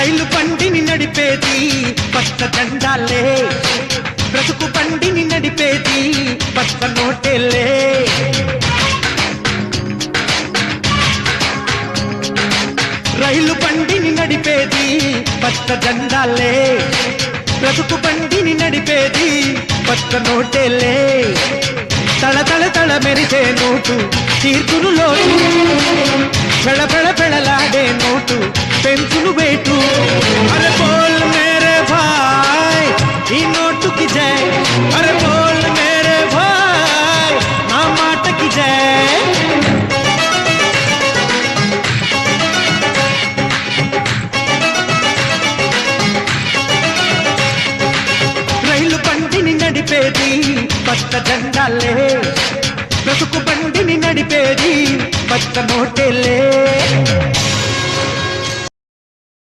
రైలు బండిని నడిపేది పచ్చ జెండాలే, బ్రతుకు బండిని నడిపేది పచ్చ నోటేలే. రైలు బండిని నడిపేది పచ్చ జెండాలే, బ్రతుకు బండిని నడిపేది పచ్చ నోటేలే. తళ తళ తళ మెరిసే నోటు తీర్చును లోటు, పెళ పెళ పెళలాడే నోటు పెంచును వేటు. అరే బోల్ మేరే భాయ్ ఈ నోటుకి జై, అరే బోల్ మేరే భాయ్ నా మాటకి జై. రైలు బండిని నడిపేది పచ్చ జెండాలే, బ్రతుకు బండిని నడిపేది పచ్చ నోటేలే.